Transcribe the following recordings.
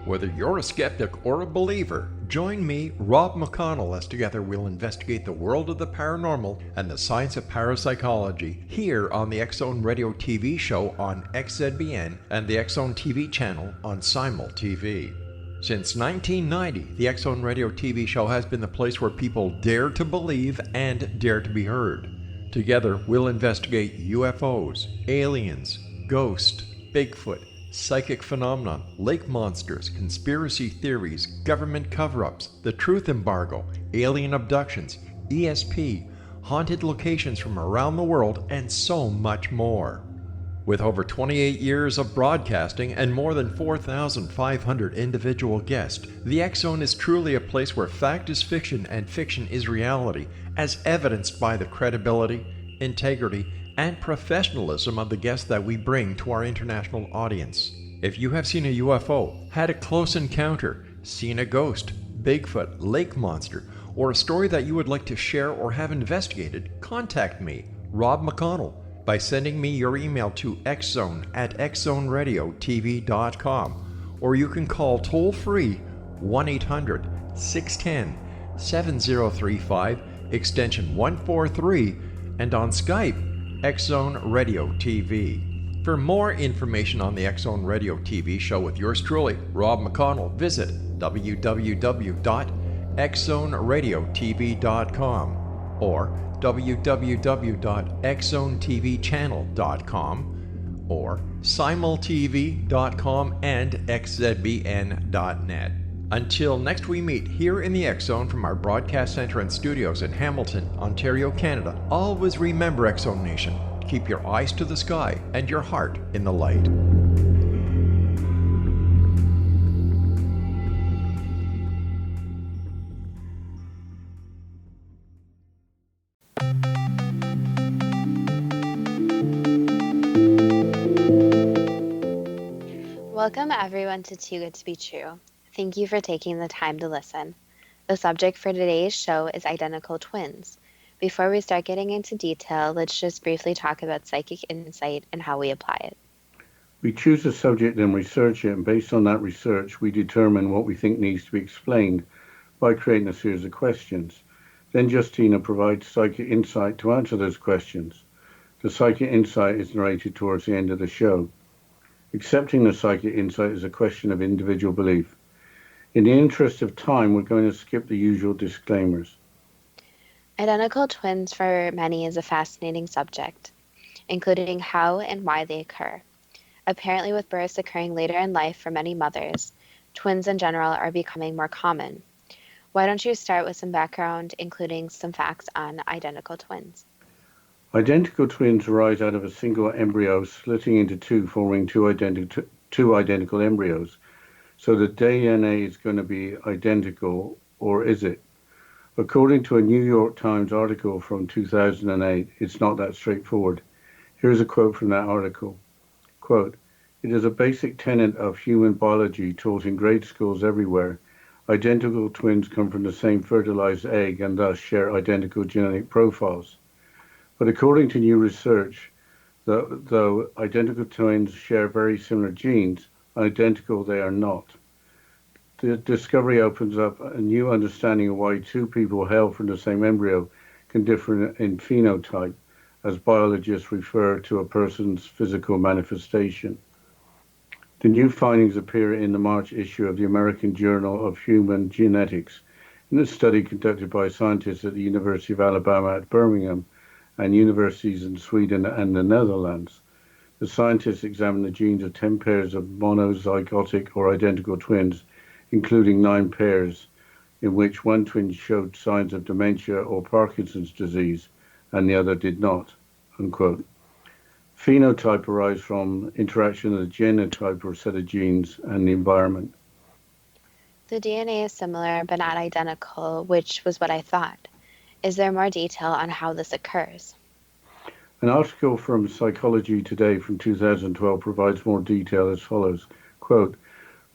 Whether you're a skeptic or a believer, join me, Rob McConnell, as together we'll investigate the world of the paranormal and the science of parapsychology here on the X-Zone Radio TV show on XZBN and the X-Zone TV channel on Simul TV. Since 1990, the X-Zone Radio TV show has been the place where people dare to believe and dare to be heard. Together, we'll investigate UFOs, aliens, ghosts, Bigfoot, psychic phenomena, lake monsters, conspiracy theories, government cover-ups, the truth embargo, alien abductions, ESP, haunted locations from around the world, and so much more. With over 28 years of broadcasting and more than 4,500 individual guests, the X-Zone is truly a place where fact is fiction and fiction is reality, as evidenced by the credibility, integrity, and professionalism of the guests that we bring to our international audience. If you have seen a UFO, had a close encounter, seen a ghost, Bigfoot, lake monster, or a story that you would like to share or have investigated, contact me, Rob McConnell, by sending me your email to xzone@xzoneradiotv.com, or you can call toll-free 1-800-610-7035, extension 143, and on Skype, X-Zone Radio TV. For more information on the X-Zone Radio TV show with yours truly, Rob McConnell, visit www.xzoneradiotv.com or www.xzonetvchannel.com or simultv.com and xzbn.net. Until next we meet here in the X-Zone from our broadcast center and studios in Hamilton, Ontario, Canada, always remember, X-Zone Nation, keep your eyes to the sky and your heart in the light. Welcome everyone to Too Good to Be True. Thank you for taking the time to listen. The subject for today's show is identical twins. Before we start getting into detail, let's just briefly talk about psychic insight and how we apply it. We choose a subject and research it, and based on that research, we determine what we think needs to be explained by creating a series of questions. Then Justina provides psychic insight to answer those questions. The psychic insight is narrated towards the end of the show. Accepting the psychic insight is a question of individual belief. In the interest of time, we're going to skip the usual disclaimers. Identical twins for many is a fascinating subject, including how and why they occur. Apparently, with births occurring later in life for many mothers, twins in general are becoming more common. Why don't you start with some background, including some facts on identical twins? Identical twins arise out of a single embryo splitting into two, forming two identical embryos. So the DNA is going to be identical, or is it? According to a New York Times article from 2008, it's not that straightforward. Here's a quote from that article. Quote, "It is a basic tenet of human biology taught in grade schools everywhere. Identical twins come from the same fertilized egg and thus share identical genetic profiles. But according to new research, though identical twins share very similar genes, identical they are not. The discovery opens up a new understanding of why two people hail from the same embryo can differ in phenotype, as biologists refer to a person's physical manifestation." The new findings appear in the March issue of the American Journal of Human Genetics, in a study conducted by scientists at the University of Alabama at Birmingham and universities in Sweden and the Netherlands. The scientists examined the genes of 10 pairs of monozygotic or identical twins, including 9 pairs, in which one twin showed signs of dementia or Parkinson's disease, and the other did not, unquote. Phenotype arises from interaction of the genotype or set of genes and the environment. The DNA is similar but not identical, which was what I thought. Is there more detail on how this occurs? An article from Psychology Today from 2012 provides more detail as follows. Quote,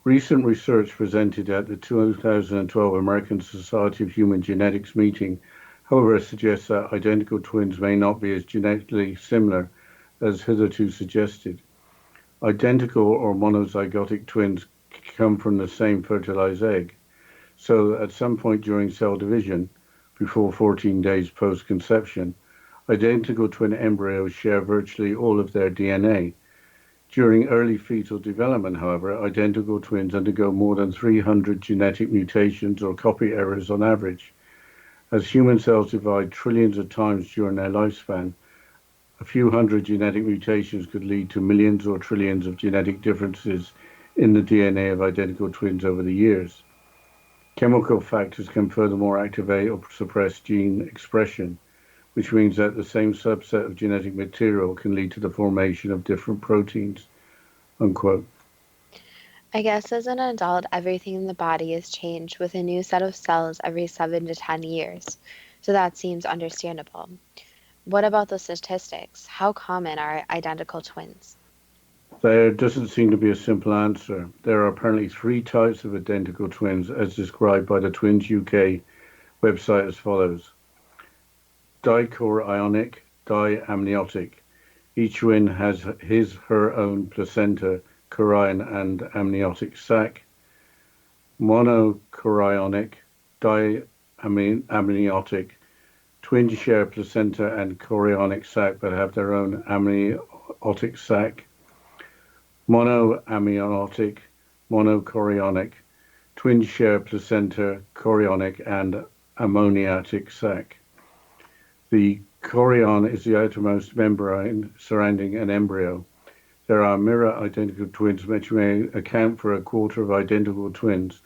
"Recent research presented at the 2012 American Society of Human Genetics meeting, however, suggests that identical twins may not be as genetically similar as hitherto suggested. Identical or monozygotic twins come from the same fertilized egg. So at some point during cell division, before 14 days post-conception, identical twin embryos share virtually all of their DNA. During early fetal development, however, identical twins undergo more than 300 genetic mutations or copy errors on average. As human cells divide trillions of times during their lifespan, a few hundred genetic mutations could lead to millions or trillions of genetic differences in the DNA of identical twins over the years. Chemical factors can furthermore activate or suppress gene expression, which means that the same subset of genetic material can lead to the formation of different proteins, unquote. I guess as an adult, everything in the body is changed with a new set of cells every 7 to 10 years. So that seems understandable. What about the statistics? How common are identical twins? There doesn't seem to be a simple answer. There are apparently three types of identical twins, as described by the Twins UK website as follows: dichorionic, diamniotic. Each twin has her own placenta, chorion, and amniotic sac. Monochorionic, diamniotic. Twins share placenta and chorionic sac but have their own amniotic sac. Monoamniotic, monochorionic. Twins share placenta, chorionic, and amniotic sac. The chorion is the outermost membrane surrounding an embryo. There are mirror identical twins, which may account for a quarter of identical twins,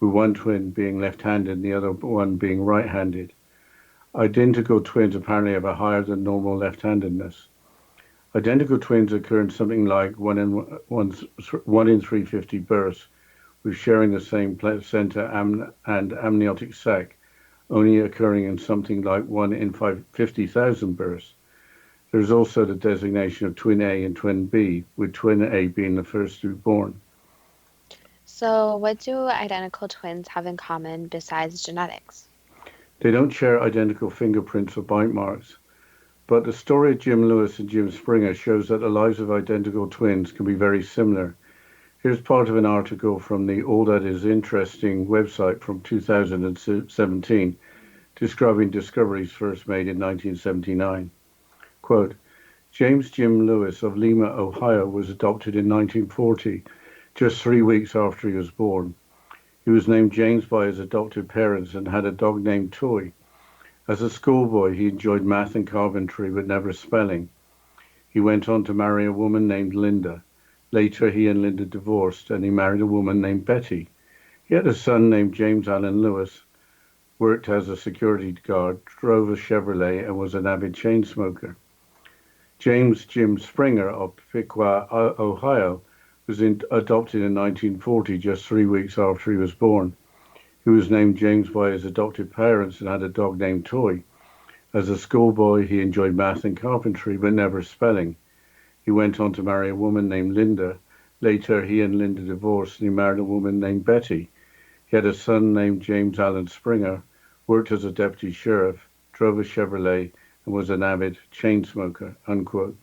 with one twin being left-handed and the other one being right-handed. Identical twins apparently have a higher than normal left-handedness. Identical twins occur in something like 1 in 350 births, with sharing the same placenta and amniotic sac, only occurring in something like 1 in 50,000 births. There is also the designation of twin A and twin B, with twin A being the first to be born. So, what do identical twins have in common besides genetics? They don't share identical fingerprints or bite marks, but the story of Jim Lewis and Jim Springer shows that the lives of identical twins can be very similar. Here's part of an article from the All That Is Interesting website from 2017, describing discoveries first made in 1979. Quote, James Jim Lewis of Lima, Ohio, was adopted in 1940, just 3 weeks after he was born. He was named James by his adoptive parents and had a dog named Toy. As a schoolboy, he enjoyed math and carpentry, but never spelling. He went on to marry a woman named Linda. Later, he and Linda divorced, and he married a woman named Betty. He had a son named James Allen Lewis, worked as a security guard, drove a Chevrolet, and was an avid chain smoker. James Jim Springer of Piqua, Ohio, was adopted in 1940, just 3 weeks after he was born. He was named James by his adoptive parents and had a dog named Toy. As a schoolboy, he enjoyed math and carpentry, but never spelling. He went on to marry a woman named Linda. Later, he and Linda divorced, and he married a woman named Betty. He had a son named James Allen Springer, worked as a deputy sheriff, drove a Chevrolet, and was an avid chain smoker, unquote.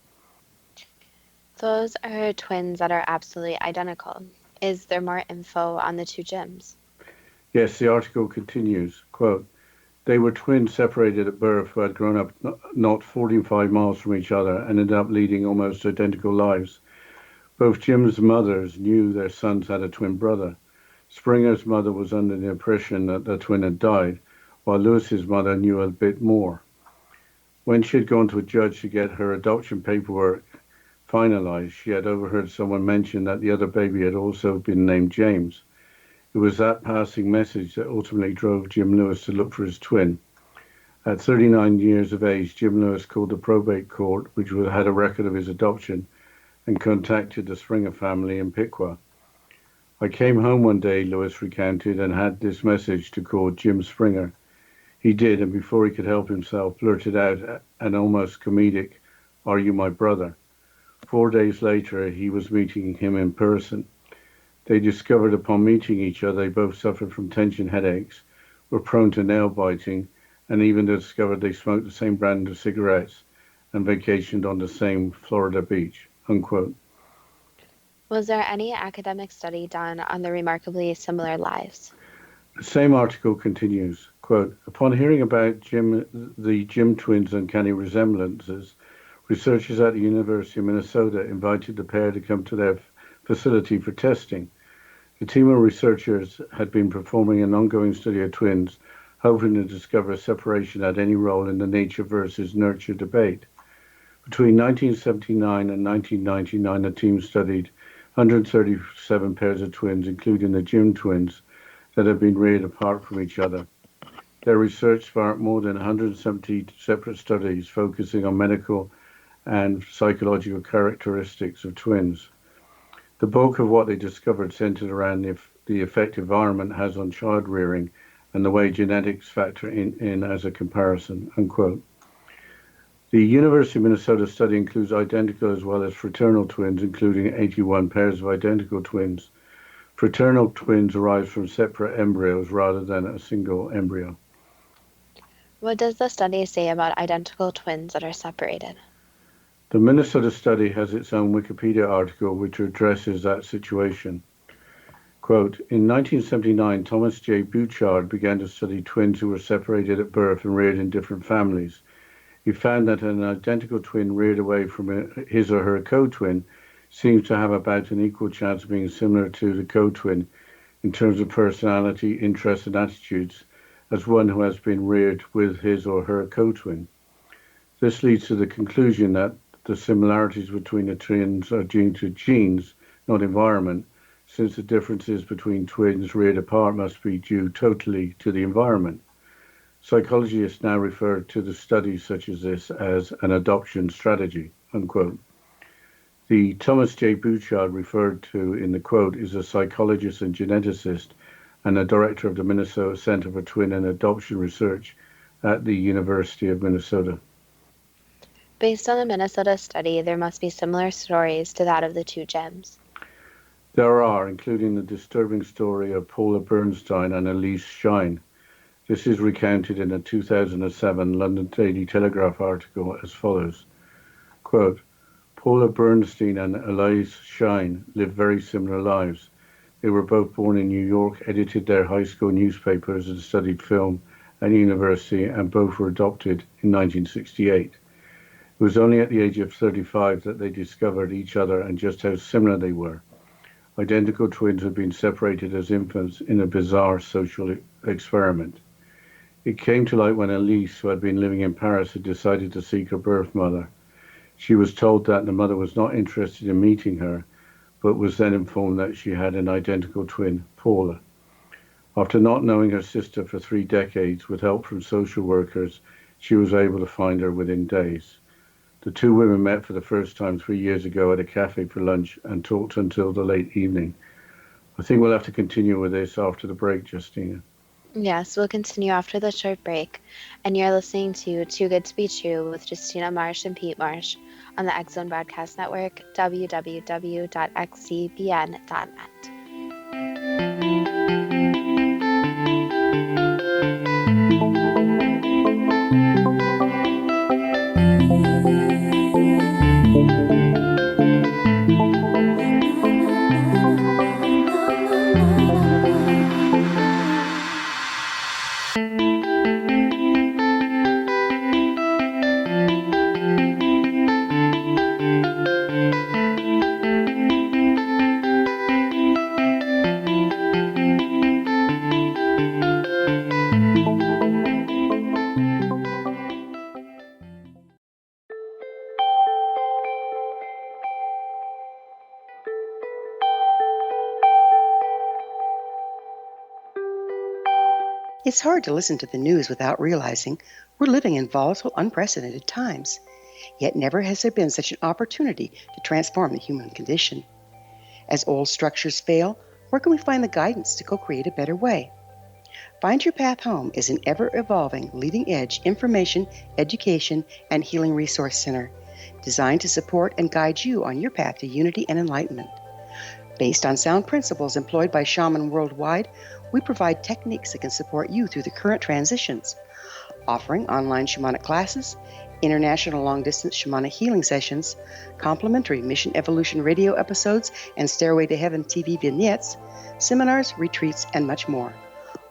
Those are twins that are absolutely identical. Is there more info on the two Jims? Yes, the article continues, quote, they were twins separated at birth who had grown up not 45 miles from each other and ended up leading almost identical lives. Both Jim's mothers knew their sons had a twin brother. Springer's mother was under the impression that the twin had died, while Lewis's mother knew a bit more. When she had gone to a judge to get her adoption paperwork finalized, she had overheard someone mention that the other baby had also been named James. It was that passing message that ultimately drove Jim Lewis to look for his twin. At 39 years of age, Jim Lewis called the probate court, which had a record of his adoption, and contacted the Springer family in Piqua. I came home one day, Lewis recounted, and had this message to call Jim Springer. He did, and before he could help himself, blurted out an almost comedic, "Are you my brother?" 4 days later, he was meeting him in person. They discovered upon meeting each other they both suffered from tension headaches, were prone to nail biting, and even discovered they smoked the same brand of cigarettes and vacationed on the same Florida beach, unquote. Was there any academic study done on the remarkably similar lives? The same article continues, quote, upon hearing about the Jim twins' uncanny resemblances, researchers at the University of Minnesota invited the pair to come to their facility for testing. The team of researchers had been performing an ongoing study of twins, hoping to discover if separation had any role in the nature versus nurture debate. Between 1979 and 1999, the team studied 137 pairs of twins, including the Jim twins, that had been reared apart from each other. Their research sparked more than 170 separate studies focusing on medical and psychological characteristics of twins. The bulk of what they discovered centered around the effect environment has on child rearing and the way genetics factor in as a comparison, unquote. The University of Minnesota study includes identical as well as fraternal twins, including 81 pairs of identical twins. Fraternal twins arise from separate embryos rather than a single embryo. What does the study say about identical twins that are separated? The Minnesota study has its own Wikipedia article which addresses that situation. Quote, in 1979, Thomas J. Bouchard began to study twins who were separated at birth and reared in different families. He found that an identical twin reared away from his or her co-twin seems to have about an equal chance of being similar to the co-twin in terms of personality, interests, and attitudes as one who has been reared with his or her co-twin. This leads to the conclusion that the similarities between the twins are due to genes, not environment, since the differences between twins reared apart must be due totally to the environment. Psychologists now refer to the studies such as this as an adoption strategy, unquote. The Thomas J. Bouchard referred to in the quote is a psychologist and geneticist and a director of the Minnesota Center for Twin and Adoption Research at the University of Minnesota. Based on the Minnesota study, there must be similar stories to that of the two gems. There are, including the disturbing story of Paula Bernstein and Elise Shine. This is recounted in a 2007 London Daily Telegraph article as follows, quote, Paula Bernstein and Elise Shine lived very similar lives. They were both born in New York, edited their high school newspapers and studied film at university, and both were adopted in 1968. It was only at the age of 35 that they discovered each other and just how similar they were. Identical twins had been separated as infants in a bizarre social experiment. It came to light when Elise, who had been living in Paris, had decided to seek her birth mother. She was told that the mother was not interested in meeting her, but was then informed that she had an identical twin, Paula. After not knowing her sister for 3 decades, with help from social workers, she was able to find her within days. The two women met for the first time 3 years ago at a cafe for lunch and talked until the late evening. I think we'll have to continue with this after the break, Justina. Yes, we'll continue after the short break, and you're listening to Too Good to Be True with Justina Marsh and Pete Marsh on the X Zone Broadcast Network, www.xzbn.net. It's hard to listen to the news without realizing we're living in volatile, unprecedented times. Yet never has there been such an opportunity to transform the human condition. As old structures fail, where can we find the guidance to co-create a better way? Find Your Path Home is an ever-evolving, leading-edge information, education, and healing resource center designed to support and guide you on your path to unity and enlightenment. Based on sound principles employed by shaman worldwide, we provide techniques that can support you through the current transitions, offering online shamanic classes, international long-distance shamanic healing sessions, complimentary Mission Evolution radio episodes and Stairway to Heaven TV vignettes, seminars, retreats, and much more.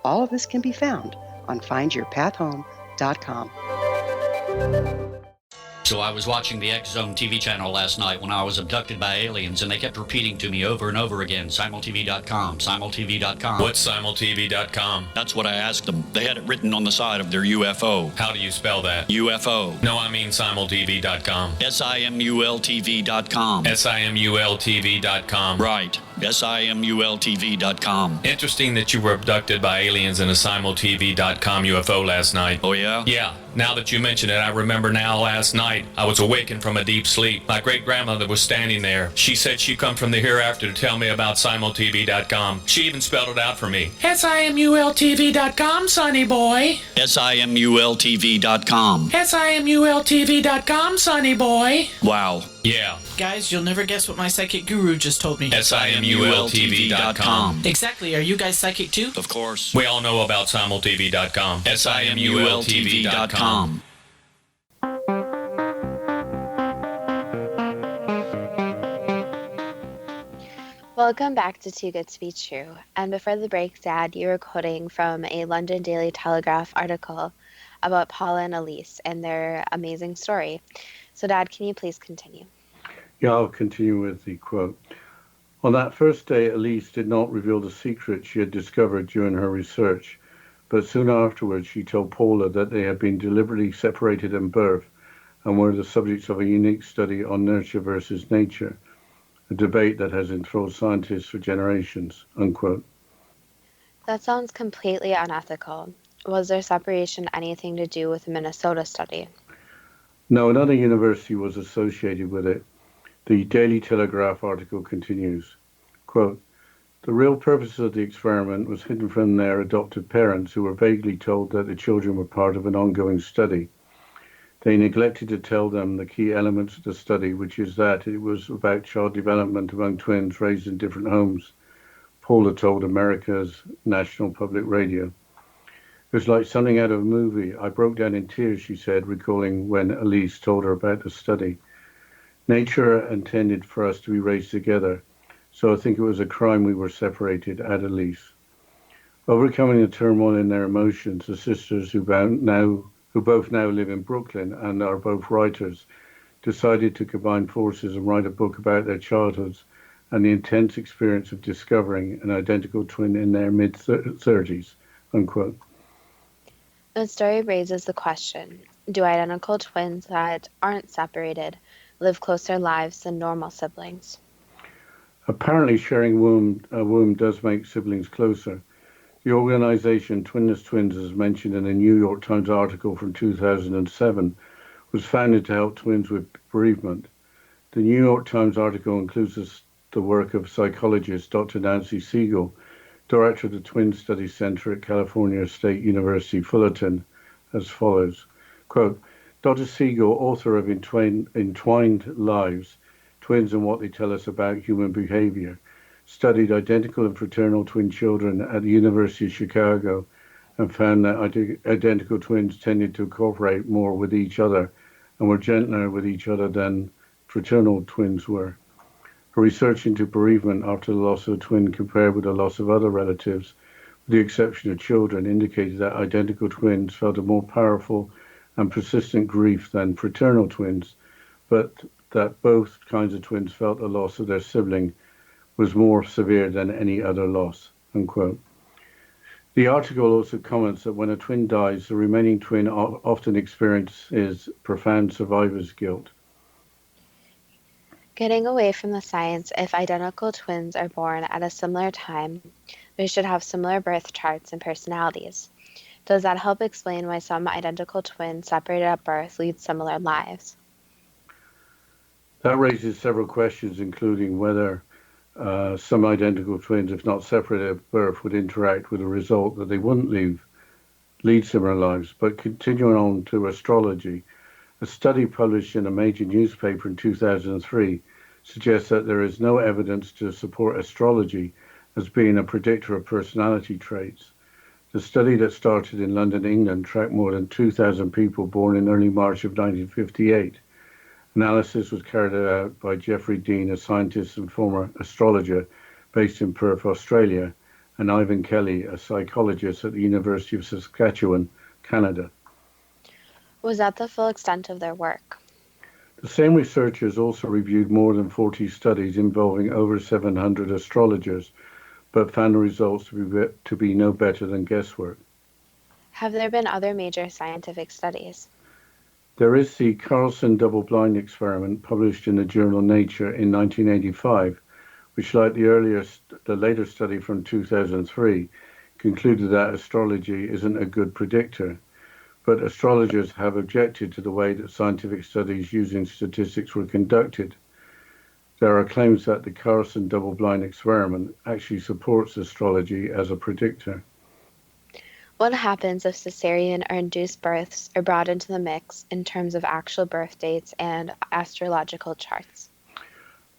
All of this can be found on findyourpathhome.com. So I was watching the X Zone TV channel last night when I was abducted by aliens, and they kept repeating to me over and over again, simultv.com, simultv.com. What's simultv.com? That's what I asked them. They had it written on the side of their UFO. How do you spell that? UFO. No, I mean simultv.com. simultv.com. simultv.com. Right. simultv.com. Interesting that you were abducted by aliens in a simultv.com UFO last night. Oh, yeah? Yeah. Now that you mention it, I remember now last night I was awakened from a deep sleep. My great-grandmother was standing there. She said she'd come from the hereafter to tell me about simultv.com. She even spelled it out for me. simultv.com, sonny boy. simultv.com. simultv.com, sonny boy. Wow. Yeah. Guys, you'll never guess what my psychic guru just told me. simultv.com. Exactly. Are you guys psychic too? Of course. We all know about simultv.com. simultv.com. Welcome back to Too Good to Be True. And before the break, Dad, you were quoting from a London Daily Telegraph article about Paula and Elise and their amazing story. So, Dad, can you please continue? Yeah, I'll continue with the quote. On that first day, Elise did not reveal the secret she had discovered during her research, but soon afterwards she told Paula that they had been deliberately separated in birth and were the subjects of a unique study on nurture versus nature, a debate that has enthralled scientists for generations, unquote. That sounds completely unethical. Was their separation anything to do with the Minnesota study? No, another university was associated with it. The Daily Telegraph article continues, quote, the real purpose of the experiment was hidden from their adoptive parents, who were vaguely told that the children were part of an ongoing study. They neglected to tell them the key elements of the study, which is that it was about child development among twins raised in different homes, Paula told America's National Public Radio. It was like something out of a movie. I broke down in tears, she said, recalling when Elise told her about the study. Nature intended for us to be raised together, so I think it was a crime we were separated, added Elise. Overcoming the turmoil in their emotions, the sisters who both now live in Brooklyn and are both writers, decided to combine forces and write a book about their childhoods and the intense experience of discovering an identical twin in their mid-30s, unquote. The story raises the question, do identical twins that aren't separated live closer lives than normal siblings? Apparently sharing a womb does make siblings closer. The organization Twinless Twins, as mentioned in a New York Times article from 2007, was founded to help twins with bereavement. The New York Times article includes the work of psychologist Dr. Nancy Siegel, director of the Twin Study Center at California State University, Fullerton, as follows, quote, Dr. Siegel, author of Entwined Lives, Twins and What They Tell Us About Human Behavior, studied identical and fraternal twin children at the University of Chicago and found that identical twins tended to cooperate more with each other and were gentler with each other than fraternal twins were. Her research into bereavement after the loss of a twin compared with the loss of other relatives, with the exception of children, indicated that identical twins felt a more powerful and persistent grief than fraternal twins, but that both kinds of twins felt the loss of their sibling was more severe than any other loss, unquote. The article also comments that when a twin dies, the remaining twin often experiences profound survivor's guilt. Getting away from the science, if identical twins are born at a similar time, they should have similar birth charts and personalities. Does that help explain why some identical twins separated at birth lead similar lives? That raises several questions, including whether some identical twins, if not separated at birth, would interact with the result that they wouldn't lead similar lives. But continuing on to astrology, a study published in a major newspaper in 2003 suggests that there is no evidence to support astrology as being a predictor of personality traits. The study that started in London, England, tracked more than 2,000 people born in early March of 1958. Analysis was carried out by Geoffrey Dean, a scientist and former astrologer based in Perth, Australia, and Ivan Kelly, a psychologist at the University of Saskatchewan, Canada. Was that the full extent of their work? The same researchers also reviewed more than 40 studies involving over 700 astrologers, but found the results to be no better than guesswork. Have there been other major scientific studies? There is the Carlson double-blind experiment published in the journal Nature in 1985, which, like the later study from 2003, concluded that astrology isn't a good predictor. But astrologers have objected to the way that scientific studies using statistics were conducted. There are claims that the Carlson double-blind experiment actually supports astrology as a predictor. What happens if cesarean or induced births are brought into the mix in terms of actual birth dates and astrological charts?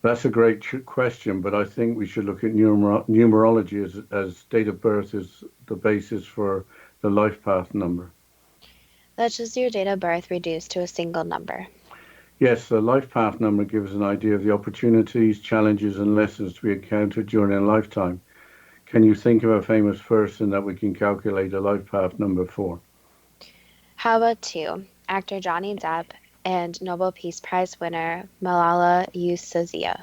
That's a great question, but I think we should look at numerology as date of birth is the basis for the life path number. That's just your date of birth reduced to a single number. Yes, the life path number gives an idea of the opportunities, challenges, and lessons to be encountered during a lifetime. Can you think of a famous person that we can calculate a life path number for? How about two? Actor Johnny Depp and Nobel Peace Prize winner Malala Yousafzai.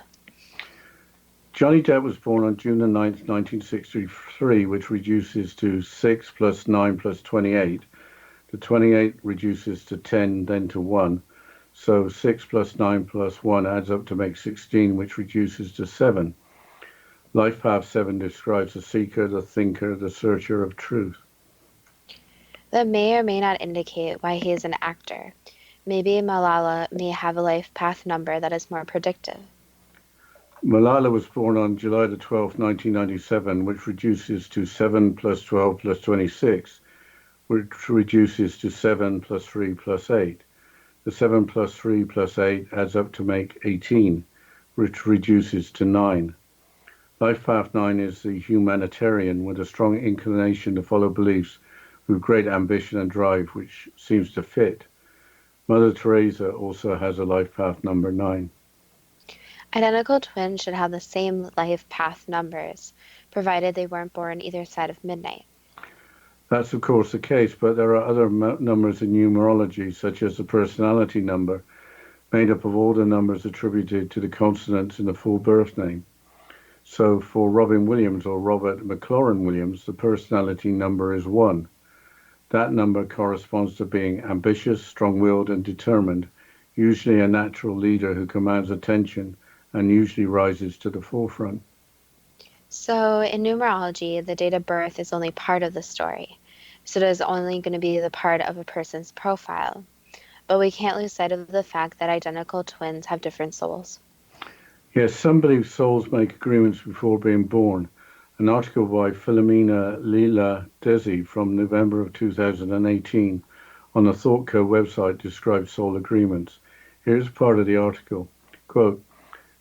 Johnny Depp was born on June 9, 1963, which reduces to 6 plus 9 plus 28. The 28 reduces to 10, then to 1. So 6 plus 9 plus 1 adds up to make 16, which reduces to 7. Life path 7 describes the seeker, the thinker, the searcher of truth. That may or may not indicate why he is an actor. Maybe Malala may have a life path number that is more predictive. Malala was born on July the 12th, 1997, which reduces to 7 plus 12 plus 26, which reduces to 7 plus 3 plus 8. The 7 plus 3 plus 8 adds up to make 18, which reduces to 9. Life path 9 is the humanitarian with a strong inclination to follow beliefs with great ambition and drive, which seems to fit. Mother Teresa also has a life path number 9. Identical twins should have the same life path numbers, provided they weren't born either side of midnight. That's of course the case, but there are other numbers in numerology, such as the personality number, made up of all the numbers attributed to the consonants in the full birth name. So for Robin Williams or Robert McLaurin Williams, the personality number is 1. That number corresponds to being ambitious, strong-willed, and determined, usually a natural leader who commands attention and usually rises to the forefront. So in numerology, the date of birth is only part of the story. So it is only going to be the part of a person's profile. But we can't lose sight of the fact that identical twins have different souls. Yes, some believe souls make agreements before being born. An article by Philomena Lila Desi from November of 2018 on the ThoughtCo website describes soul agreements. Here's part of the article. Quote,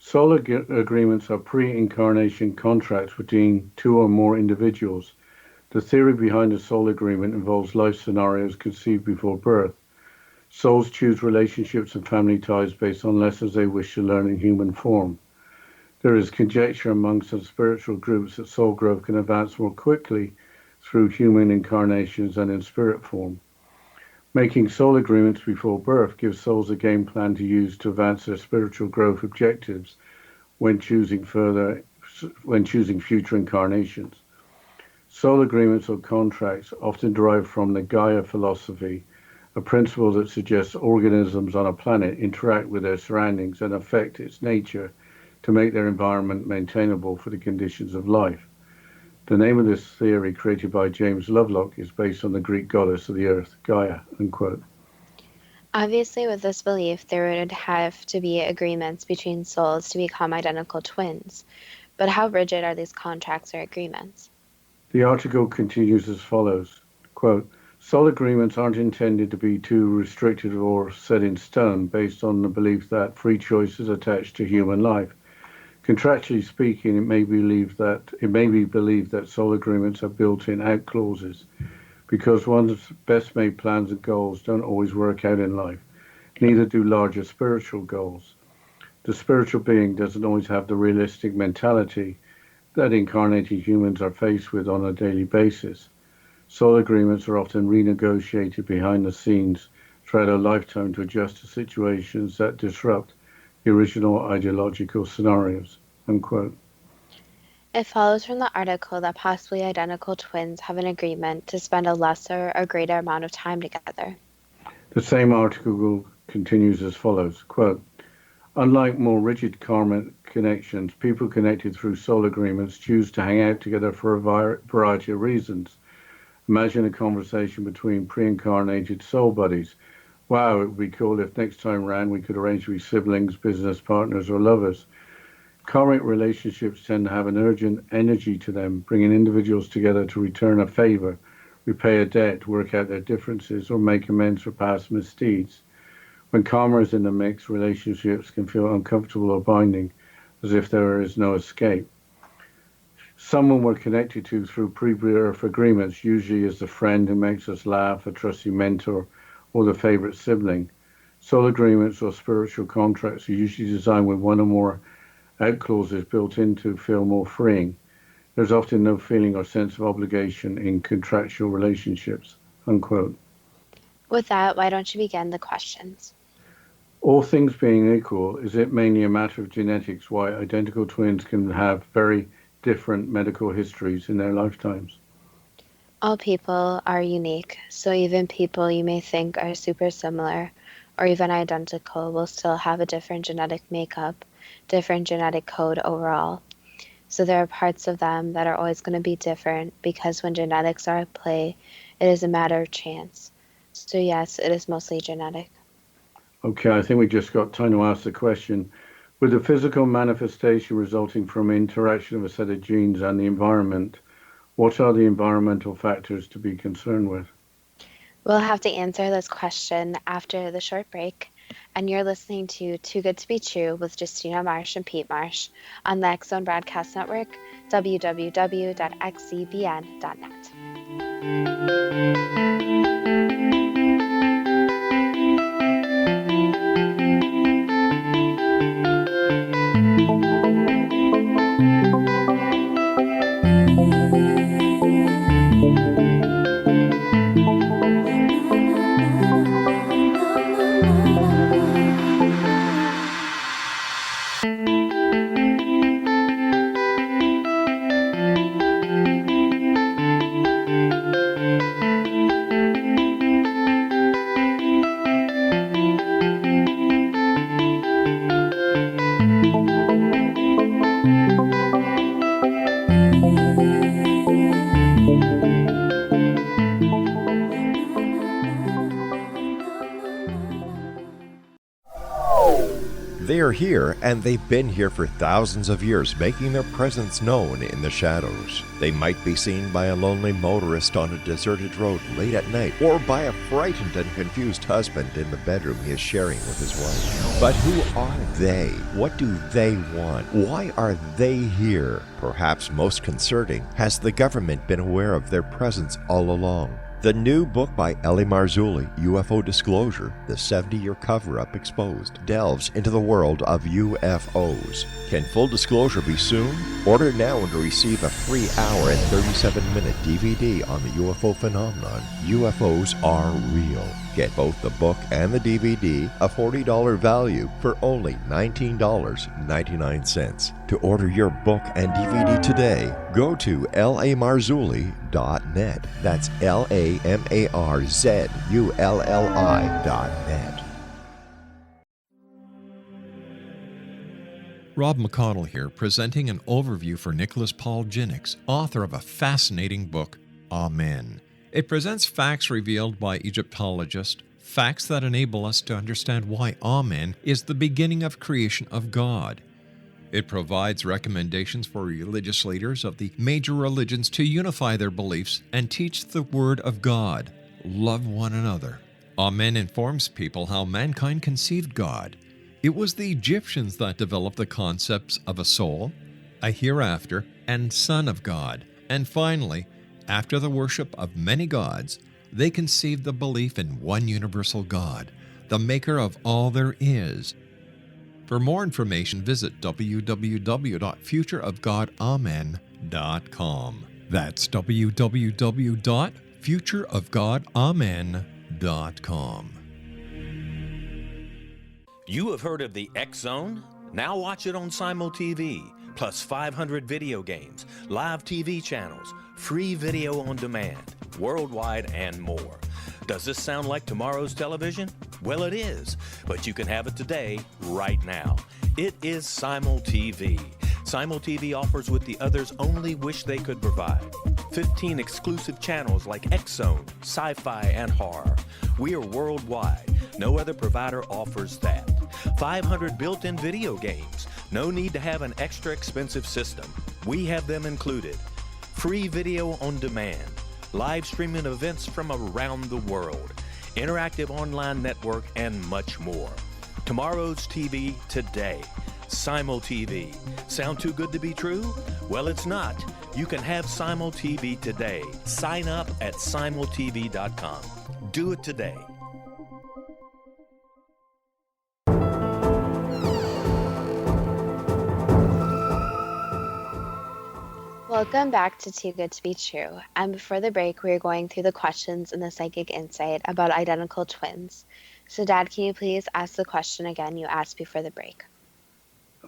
soul agreements are pre-incarnation contracts between two or more individuals. The theory behind a soul agreement involves life scenarios conceived before birth. Souls choose relationships and family ties based on lessons they wish to learn in human form. There is conjecture among some spiritual groups that soul growth can advance more quickly through human incarnations than in spirit form. Making soul agreements before birth gives souls a game plan to use to advance their spiritual growth objectives when choosing future incarnations. Soul agreements or contracts often derive from the Gaia philosophy, a principle that suggests organisms on a planet interact with their surroundings and affect its nature to make their environment maintainable for the conditions of life. The name of this theory, created by James Lovelock, is based on the Greek goddess of the earth, Gaia, unquote. Obviously, with this belief, there would have to be agreements between souls to become identical twins. But how rigid are these contracts or agreements? The article continues as follows, quote, soul agreements aren't intended to be too restricted or set in stone based on the belief that free choice is attached to human life. Contractually speaking, it may be believed that soul agreements have built-in out clauses because one's best made plans and goals don't always work out in life. Neither do larger spiritual goals. The spiritual being doesn't always have the realistic mentality that incarnated humans are faced with on a daily basis. Soul agreements are often renegotiated behind the scenes throughout a lifetime to adjust to situations that disrupt the original ideological scenarios, unquote. It follows from the article that possibly identical twins have an agreement to spend a lesser or greater amount of time together. The same article continues as follows, quote, unlike more rigid karmic connections, people connected through soul agreements choose to hang out together for a variety of reasons. Imagine a conversation between pre-incarnated soul buddies. Wow, it would be cool if next time round we could arrange to be siblings, business partners, or lovers. Karmic relationships tend to have an urgent energy to them, bringing individuals together to return a favor, repay a debt, work out their differences, or make amends for past misdeeds. When karma is in the mix, relationships can feel uncomfortable or binding, as if there is no escape. Someone we're connected to through pre-birth agreements usually is the friend who makes us laugh, a trusty mentor, or the favorite sibling. Soul agreements or spiritual contracts are usually designed with one or more out clauses built in to feel more freeing. There's often no feeling or sense of obligation in contractual relationships, unquote. With that, why don't you begin the questions? All things being equal, is it mainly a matter of genetics why identical twins can have very different medical histories in their lifetimes? All people are unique, so even people you may think are super similar or even identical will still have a different genetic makeup, different genetic code overall. So there are parts of them that are always going to be different because when genetics are at play, it is a matter of chance. So yes, it is mostly genetic. Okay, I think we just got time to ask the question. With the physical manifestation resulting from interaction of a set of genes and the environment, what are the environmental factors to be concerned with? We'll have to answer this question after the short break. And you're listening to Too Good to Be True with Justina Marsh and Pete Marsh on the X Zone Broadcast Network, www.xzbn.net. They are here, and they've been here for thousands of years, making their presence known in the shadows. They might be seen by a lonely motorist on a deserted road late at night, or by a frightened and confused husband in the bedroom he is sharing with his wife. But who are they? What do they want? Why are they here? Perhaps most concerning, has the government been aware of their presence all along? The new book by Ellie Marzulli, UFO Disclosure, the 70-year cover-up exposed, delves into the world of UFOs. Can full disclosure be soon? Order now and receive a free hour and 37-minute DVD on the UFO phenomenon. UFOs are real. Get both the book and the DVD, a $40 value, for only $19.99. To order your book and DVD today, go to lamarzulli.net. That's LAMARZULLI.net. Rob McConnell here, presenting an overview for Nicholas Paul Jennings, author of a fascinating book, Amen. It presents facts revealed by Egyptologists, facts that enable us to understand why Amen is the beginning of creation of God. It provides recommendations for religious leaders of the major religions to unify their beliefs and teach the Word of God. Love one another. Amen informs people how mankind conceived God. It was the Egyptians that developed the concepts of a soul, a hereafter, and Son of God. And finally, after the worship of many gods, they conceived the belief in one universal God, the maker of all there is. For more information, visit www.futureofgodamen.com. That's www.futureofgodamen.com. You have heard of the X Zone? Now watch it on Simul TV, plus 500 video games, live TV channels, free video on demand, worldwide, and more. Does this sound like tomorrow's television? Well, it is, but you can have it today, right now. It is Simul TV. Simul TV offers what the others only wish they could provide. 15 exclusive channels like X Zone, sci-fi, and horror. We are worldwide. No other provider offers that. 500 built-in video games. No need to have an extra expensive system. We have them included. Free video on demand. Live streaming events from around the world. Interactive online network, and much more. Tomorrow's TV today. Simul TV. Sound too good to be true? Well, it's not. You can have Simul TV today. Sign up at simultv.com. Do it today. Welcome back to Too Good to Be True. And before the break, we were going through the questions in the Psychic Insight about identical twins. So, Dad, can you please ask the question again you asked before the break?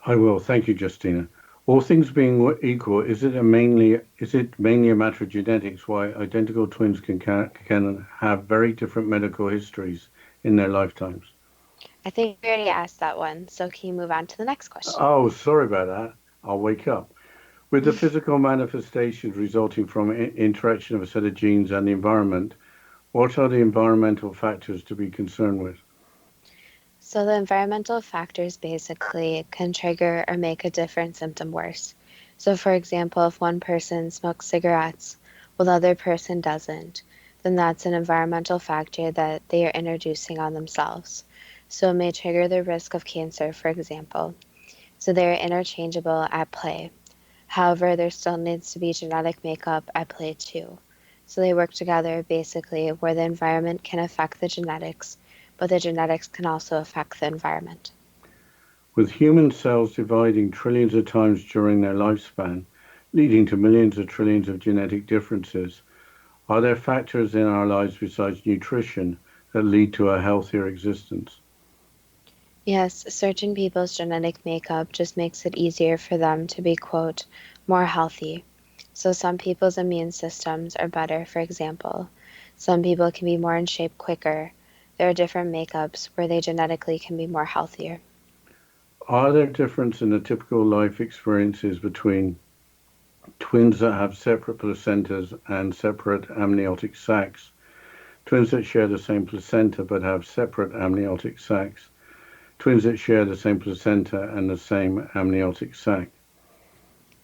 I will. Thank you, Justina. All things being equal, is it mainly a matter of genetics why identical twins can have very different medical histories in their lifetimes? I think we already asked that one, so can you move on to the next question? Oh, sorry about that. I'll wake up. With the physical manifestations resulting from interaction of a set of genes and the environment, what are the environmental factors to be concerned with? So the environmental factors basically can trigger or make a different symptom worse. So for example, if one person smokes cigarettes while the other person doesn't, then that's an environmental factor that they are introducing on themselves. So it may trigger the risk of cancer, for example. So they are interchangeable at play. However, there still needs to be genetic makeup at play too. So they work together basically where the environment can affect the genetics, but the genetics can also affect the environment. With human cells dividing trillions of times during their lifespan, leading to millions of trillions of genetic differences, are there factors in our lives besides nutrition that lead to a healthier existence? Yes, certain people's genetic makeup just makes it easier for them to be, quote, more healthy. So some people's immune systems are better, for example. Some people can be more in shape quicker. There are different makeups where they genetically can be more healthier. Are there differences in the typical life experiences between twins that have separate placentas and separate amniotic sacs, twins that share the same placenta but have separate amniotic sacs, twins that share the same placenta and the same amniotic sac?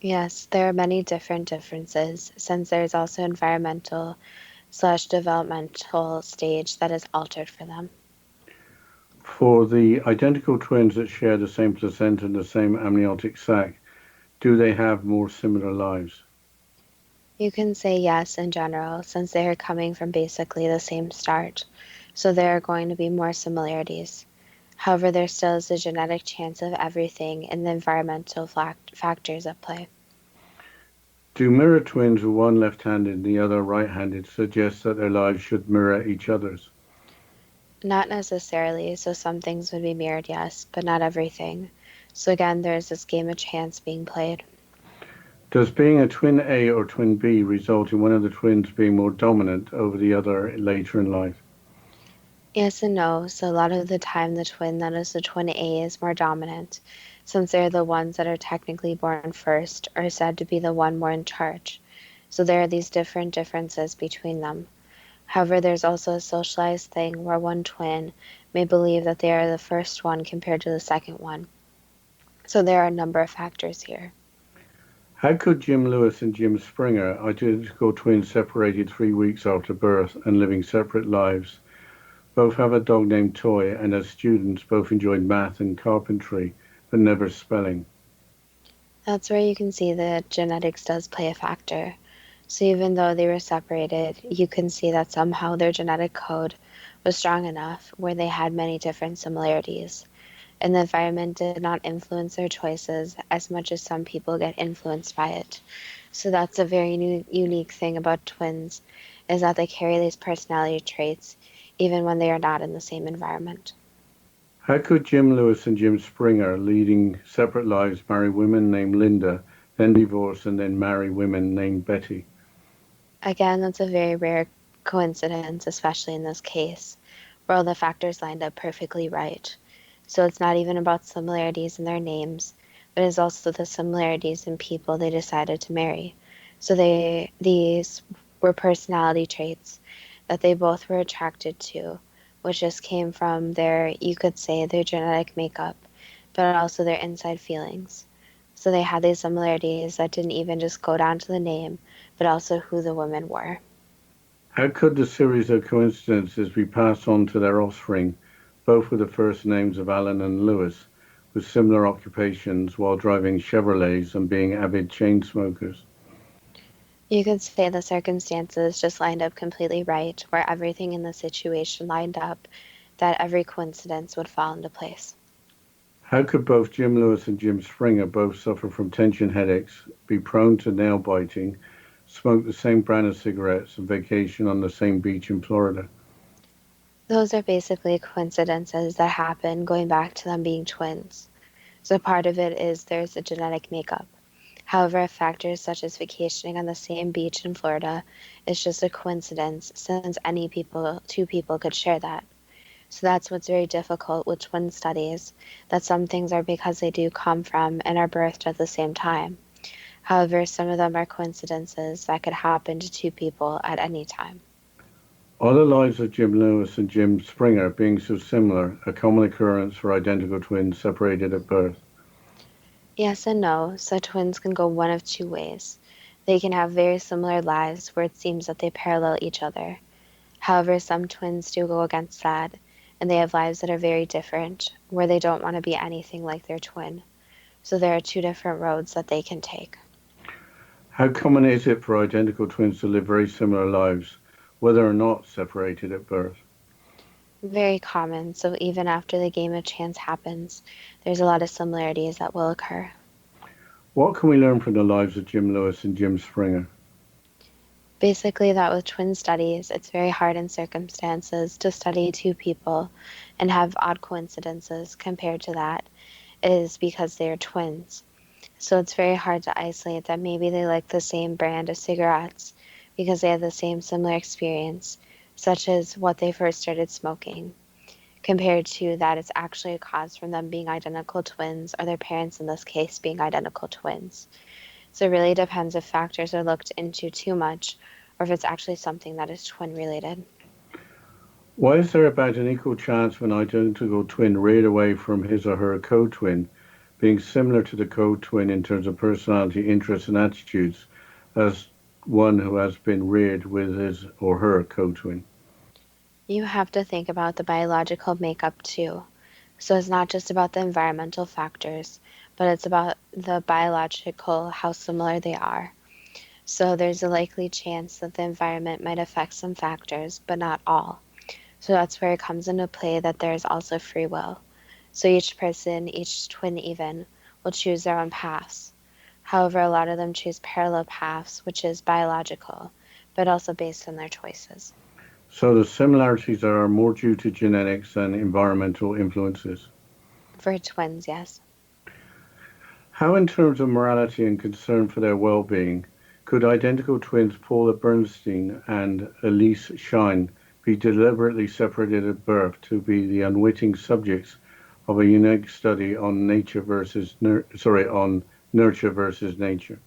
Yes, there are many different differences, since there's also environmental/developmental stage that is altered for them. For the identical twins that share the same placenta and the same amniotic sac, do they have more similar lives? You can say yes in general, since they are coming from basically the same start, so there are going to be more similarities. However, there still is a genetic chance of everything in the environmental factors at play. Do mirror twins with one left-handed and the other right-handed suggest that their lives should mirror each other's? Not necessarily, so some things would be mirrored, yes, but not everything. So again, there's this game of chance being played. Does being a twin A or twin B result in one of the twins being more dominant over the other later in life? Yes and no. So a lot of the time, the twin that is the twin A is more dominant, since they're the ones that are technically born first, or said to be the one more in charge. So there are these differences between them. However, there's also a socialized thing where one twin may believe that they are the first one compared to the second one. So there are a number of factors here. How could Jim Lewis and Jim Springer, identical twins separated 3 weeks after birth and living separate lives, Both have a dog named Toy, and as students, both enjoyed math and carpentry, but never spelling. That's where you can see that genetics does play a factor. So even though they were separated, you can see that somehow their genetic code was strong enough where they had many different similarities. And the environment did not influence their choices as much as some people get influenced by it. So that's a very unique thing about twins, is that they carry these personality traits even when they are not in the same environment. How could Jim Lewis and Jim Springer, leading separate lives, marry women named Linda, then divorce, and then marry women named Betty? Again, that's a very rare coincidence, especially in this case, where all the factors lined up perfectly right. So it's not even about similarities in their names, but it's also the similarities in people they decided to marry. So these were personality traits that they both were attracted to, which just came from their, you could say, their genetic makeup, but also their inside feelings. So they had these similarities that didn't even just go down to the name, but also who the women were. How could the series of coincidences be passed on to their offspring, both with the first names of Alan and Lewis, with similar occupations while driving Chevrolets and being avid chain smokers? You could say the circumstances just lined up completely right, where everything in the situation lined up, that every coincidence would fall into place. How could both Jim Lewis and Jim Springer both suffer from tension headaches, be prone to nail biting, smoke the same brand of cigarettes, and vacation on the same beach in Florida? Those are basically coincidences that happen going back to them being twins. So part of it is there's a genetic makeup. However, factors such as vacationing on the same beach in Florida is just a coincidence since two people could share that. So that's what's very difficult with twin studies, that some things are because they do come from and are birthed at the same time. However, some of them are coincidences that could happen to two people at any time. Are the lives of Jim Lewis and Jim Springer being so similar a common occurrence for identical twins separated at birth? Yes and no, so twins can go one of two ways. They can have very similar lives where it seems that they parallel each other. However, some twins do go against that, and they have lives that are very different, where they don't want to be anything like their twin. So there are two different roads that they can take. How common is it for identical twins to live very similar lives, whether or not separated at birth? Very common, so even after the game of chance happens, there's a lot of similarities that will occur. What can we learn from the lives of Jim Lewis and Jim Springer? Basically, that with twin studies, it's very hard in circumstances to study two people and have odd coincidences compared to that is because they are twins. So it's very hard to isolate that maybe they like the same brand of cigarettes because they have the same similar experience, such as what they first started smoking, compared to that it's actually a cause from them being identical twins or their parents in this case being identical twins. So it really depends if factors are looked into too much or if it's actually something that is twin related. Why is there about an equal chance of an identical twin reared away from his or her co-twin being similar to the co-twin in terms of personality, interests, and attitudes as one who has been reared with his or her co-twin? You have to think about the biological makeup too. So it's not just about the environmental factors, but it's about the biological, how similar they are. So there's a likely chance that the environment might affect some factors, but not all. So that's where it comes into play that there's also free will. So each person, each twin even, will choose their own paths. However, a lot of them choose parallel paths, which is biological, but also based on their choices. So the similarities are more due to genetics than environmental influences. For twins, yes. How, in terms of morality and concern for their well-being, could identical twins Paula Bernstein and Elise Shine be deliberately separated at birth to be the unwitting subjects of a unique study on on nurture versus nature?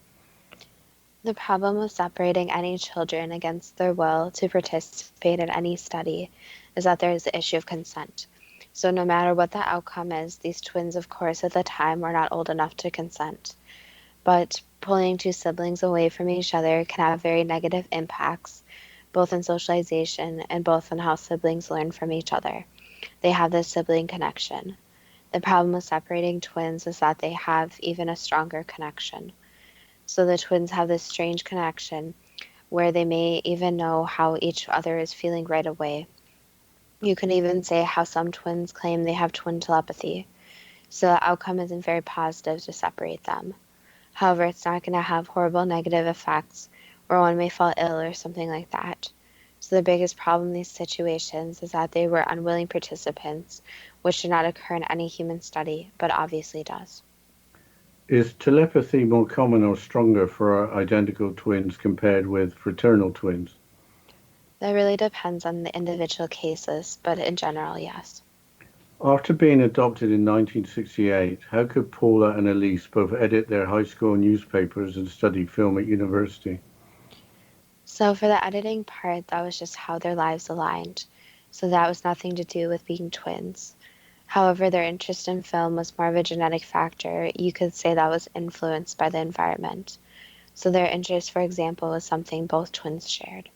The problem with separating any children against their will to participate in any study is that there is the issue of consent. So no matter what the outcome is, these twins, of course, at the time were not old enough to consent. But pulling two siblings away from each other can have very negative impacts, both in socialization and both in how siblings learn from each other. They have this sibling connection. The problem with separating twins is that they have even a stronger connection. So the twins have this strange connection where they may even know how each other is feeling right away. You can even say how some twins claim they have twin telepathy. So the outcome isn't very positive to separate them. However, it's not going to have horrible negative effects where one may fall ill or something like that. So the biggest problem in these situations is that they were unwilling participants, which should not occur in any human study, but obviously does. Is telepathy more common or stronger for identical twins compared with fraternal twins? That really depends on the individual cases, but in general, yes. After being adopted in 1968, how could Paula and Elise both edit their high school newspapers and study film at university? So for the editing part, that was just how their lives aligned. So that was nothing to do with being twins. However, their interest in film was more of a genetic factor. You could say that was influenced by the environment. So their interest, for example, was something both twins shared.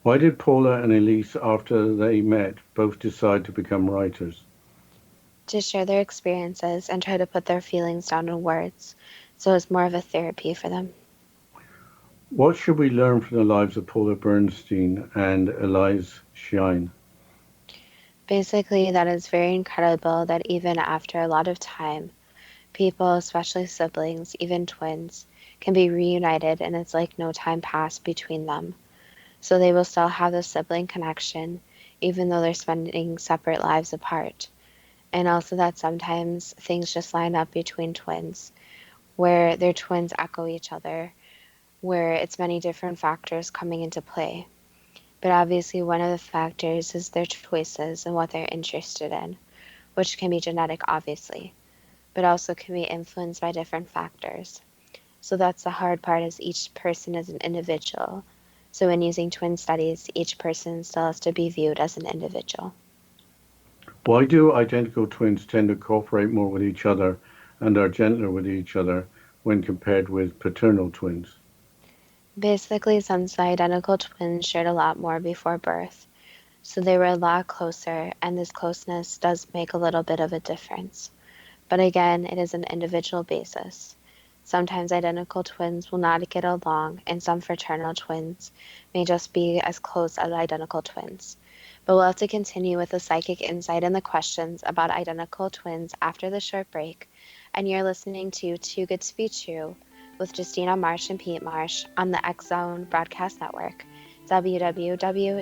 Why did Paula and Elise, after they met, both decide to become writers? To share their experiences and try to put their feelings down in words. So it's more of a therapy for them. What should we learn from the lives of Paula Bernstein and Elise Shine? Basically, that it's very incredible that even after a lot of time, people, especially siblings, even twins, can be reunited and it's like no time passed between them. So they will still have the sibling connection, even though they're spending separate lives apart. And also that sometimes things just line up between twins, where their twins echo each other, where it's many different factors coming into play. But obviously one of the factors is their choices and what they're interested in, which can be genetic, obviously, but also can be influenced by different factors. So that's the hard part, is each person is an individual. So when using twin studies, each person still has to be viewed as an individual. Why do identical twins tend to cooperate more with each other and are gentler with each other when compared with paternal twins? Basically, since the identical twins shared a lot more before birth, so they were a lot closer, and this closeness does make a little bit of a difference. But again, it is an individual basis. Sometimes identical twins will not get along, and some fraternal twins may just be as close as identical twins. But we'll have to continue with the psychic insight and the questions about identical twins after the short break. And you're listening to Too Good to Be True with Justina Marsh and Pete Marsh on the X Zone Broadcast Network, www.xzbn.net.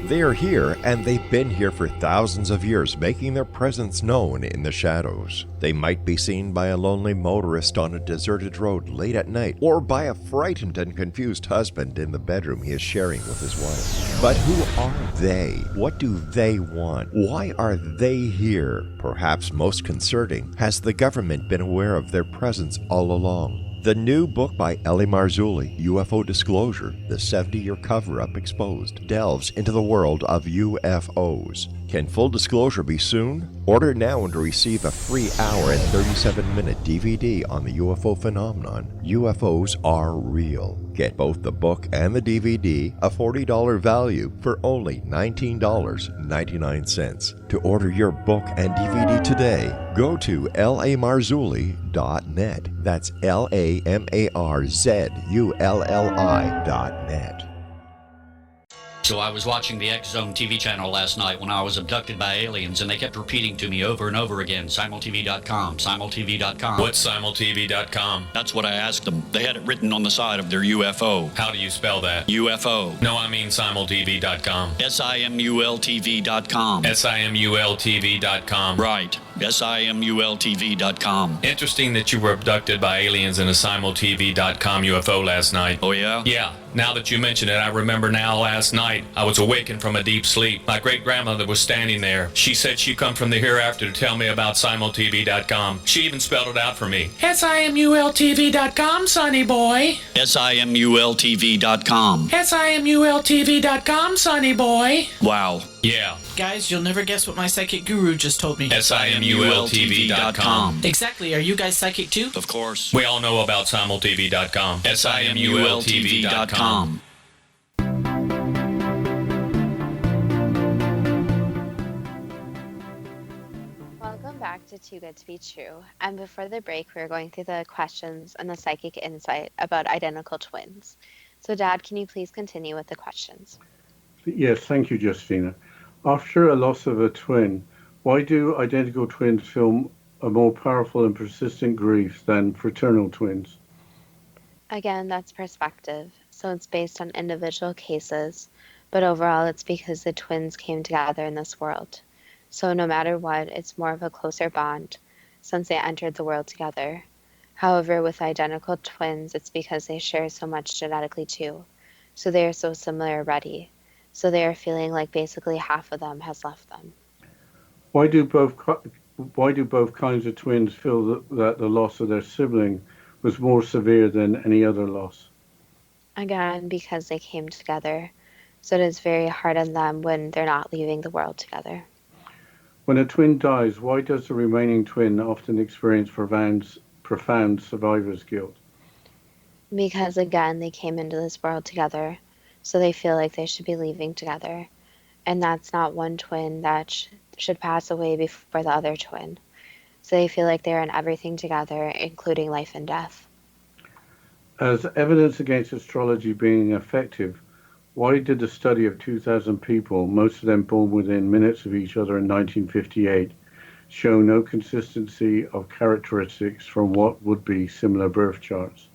They are here, and they've been here for thousands of years, making their presence known in the shadows. They might be seen by a lonely motorist on a deserted road late at night, or by a frightened and confused husband in the bedroom he is sharing with his wife. But who are they? What do they want? Why are they here? Perhaps most concerning, has the government been aware of their presence all along? The new book by Ellie Marzulli, UFO Disclosure, the 70-year cover-up exposed, delves into the world of UFOs. Can full disclosure be soon? Order now and receive a free hour and 37-minute DVD on the UFO phenomenon. UFOs are real. Get both the book and the DVD, a $40 value, for only $19.99. To order your book and DVD today, go to lamarzulli.net. That's lamarzulli.net. So I was watching the XZone TV channel last night when I was abducted by aliens, and they kept repeating to me over and over again, simultv.com, simultv.com. What's simultv.com? That's what I asked them. They had it written on the side of their UFO. How do you spell that? UFO. No, I mean simultv.com. simultv.com. simultv.com. Right. simultv.com. Interesting that you were abducted by aliens in a simultv.com UFO last night. Oh, yeah? Yeah. Now that you mention it, I remember now last night I was awakened from a deep sleep. My great-grandmother was standing there. She said she come from the hereafter to tell me about simultv.com. She even spelled it out for me. simultv.com, sonny boy. simultv.com. simultv.com, sonny boy. Wow. Yeah. Guys, you'll never guess what my psychic guru just told me. simultv.com. Exactly. Are you guys psychic too? Of course. We all know about simultv.com. simultv.com. Welcome back to Too Good to Be True. And before the break, we were going through the questions and the psychic insight about identical twins. So, Dad, can you please continue with the questions? Yes, thank you, Justina. After a loss of a twin, why do identical twins feel a more powerful and persistent grief than fraternal twins? Again, that's perspective. So it's based on individual cases, but overall it's because the twins came together in this world. So no matter what, it's more of a closer bond since they entered the world together. However, with identical twins, it's because they share so much genetically too. So they are so similar already. So they are feeling like basically half of them has left them. Why do both kinds of twins feel that the loss of their sibling was more severe than any other loss? Again, because they came together. So it is very hard on them when they're not leaving the world together. When a twin dies, why does the remaining twin often experience profound survivor's guilt? Because again, they came into this world together. So they feel like they should be leaving together. And that's not one twin that should pass away before the other twin. So they feel like they're in everything together, including life and death. As evidence against astrology being effective, why did the study of 2,000 people, most of them born within minutes of each other in 1958, show no consistency of characteristics from what would be similar birth charts?